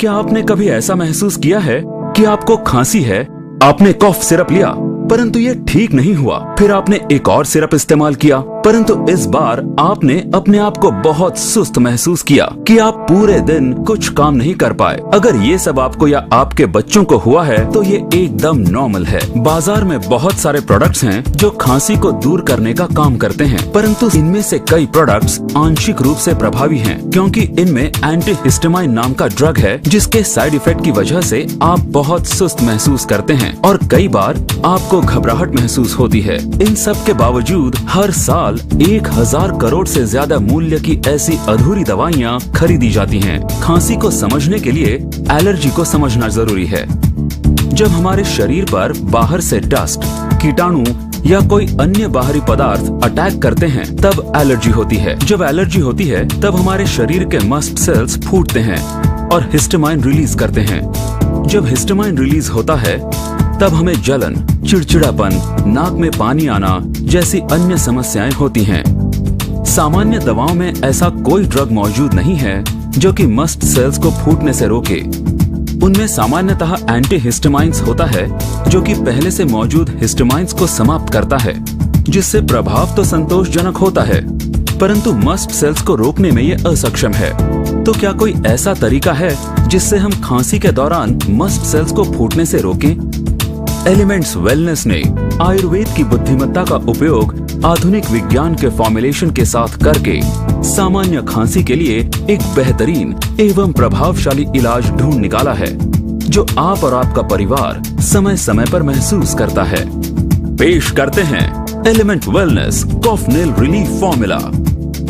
क्या आपने कभी ऐसा महसूस किया है कि आपको खांसी है, आपने कॉफ सिरप लिया परंतु ये ठीक नहीं हुआ, फिर आपने एक और सिरप इस्तेमाल किया परंतु इस बार आपने अपने आप को बहुत सुस्त महसूस किया कि आप पूरे दिन कुछ काम नहीं कर पाए। अगर ये सब आपको या आपके बच्चों को हुआ है तो ये एकदम नॉर्मल है। बाजार में बहुत सारे प्रोडक्ट्स हैं जो खांसी को दूर करने का काम करते हैं, परंतु इनमें से कई प्रोडक्ट्स आंशिक रूप से प्रभावी हैं, क्योंकि इनमें एंटीहिस्टामाइन नाम का ड्रग है जिसके साइड इफेक्ट की वजह से आप बहुत सुस्त महसूस करते हैं और कई बार आपको घबराहट महसूस होती है। इन सब के बावजूद हर साल 1000 करोड़ से ज्यादा मूल्य की ऐसी अधूरी दवाइयाँ खरीदी जाती हैं। खांसी को समझने के लिए एलर्जी को समझना जरूरी है। जब हमारे शरीर पर बाहर से डस्ट, कीटाणु या कोई अन्य बाहरी पदार्थ अटैक करते हैं तब एलर्जी होती है। जब एलर्जी होती है तब हमारे शरीर के मस्ट सेल्स फूटते हैं और हिस्टामाइन रिलीज करते हैं। जब हिस्टामाइन रिलीज होता है तब हमें जलन, चिड़चिड़ापन, नाक में पानी आना जैसी अन्य समस्याएं होती हैं। सामान्य दवाओं में ऐसा कोई ड्रग मौजूद नहीं है जो कि मस्ट सेल्स को फूटने से रोके। उनमें सामान्यतः एंटीहिस्टामाइन्स होता है जो कि पहले से मौजूद हिस्टामाइन्स को समाप्त करता है, जिससे प्रभाव तो संतोषजनक होता है परंतु मस्ट सेल्स को रोकने में ये असक्षम है। तो क्या कोई ऐसा तरीका है जिससे हम खांसी के दौरान मस्ट सेल्स को फूटने से रोकें? एलिमेंट्स वेलनेस ने आयुर्वेद की बुद्धिमत्ता का उपयोग आधुनिक विज्ञान के फॉर्मुलेशन के साथ करके सामान्य खांसी के लिए एक बेहतरीन एवं प्रभावशाली इलाज ढूंढ निकाला है जो आप और आपका परिवार समय समय पर महसूस करता है। पेश करते हैं एलिमेंट वेलनेस कॉफ नेल रिलीफ फॉर्मूला,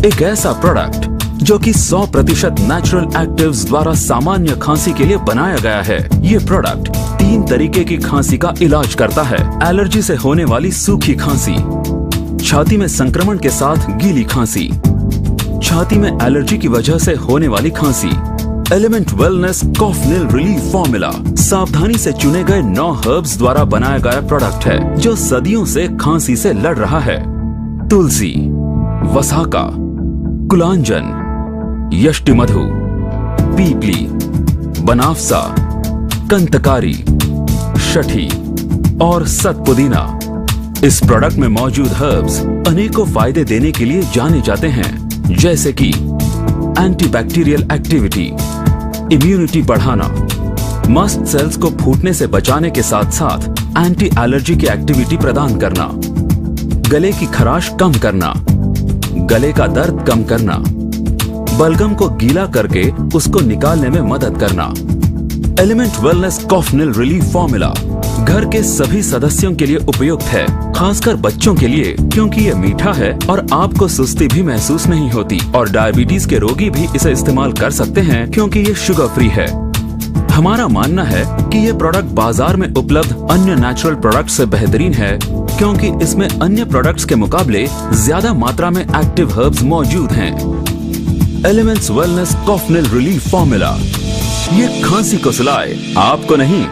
एक ऐसा प्रोडक्ट जो कि 100% नेचुरल एक्टिव्स द्वारा सामान्य खांसी के लिए बनाया गया है। ये प्रोडक्ट 3 तरीके की खांसी का इलाज करता है। एलर्जी से होने वाली सूखी खांसी, छाती में संक्रमण के साथ गीली खांसी, छाती में एलर्जी की वजह से होने वाली खांसी। एलिमेंट वेलनेस कॉफ नेल रिलीफ फॉर्मूला सावधानी से चुने गए 9 हर्ब्स द्वारा बनाया गया प्रोडक्ट है जो सदियों से खांसी से लड़ रहा है। तुलसी, वसाका, कुलांजन, यष्टिमधु, पीपली, बनाफसा, कंतकारी, शठी और सतपुदीना। इस प्रोडक्ट में मौजूद हर्ब्स अनेकों फायदे देने के लिए जाने जाते हैं, जैसे कि एंटीबैक्टीरियल एक्टिविटी, इम्यूनिटी बढ़ाना, मस्ट सेल्स को फूटने से बचाने के साथ साथ एंटी एलर्जी की एक्टिविटी प्रदान करना, गले की खराश कम करना, गले का दर्द कम करना, बलगम को गीला करके उसको निकालने में मदद करना। एलिमेंट वेलनेस कॉफ नेल रिलीफ फॉर्मूला घर के सभी सदस्यों के लिए उपयुक्त है, खासकर बच्चों के लिए, क्योंकि ये मीठा है और आपको सुस्ती भी महसूस नहीं होती और डायबिटीज के रोगी भी इसे इस्तेमाल कर सकते हैं क्योंकि ये शुगर फ्री है। हमारा मानना है कि ये प्रोडक्ट बाजार में उपलब्ध अन्य नेचुरल प्रोडक्ट से बेहतरीन है क्योंकि इसमें अन्य प्रोडक्ट्स के मुकाबले ज्यादा मात्रा में एक्टिव हर्ब्स मौजूद हैं। एलिमेंट्स वेलनेस कॉफ नेल रिलीफ फॉर्मूला, ये खांसी को सुलाए, आपको नहीं।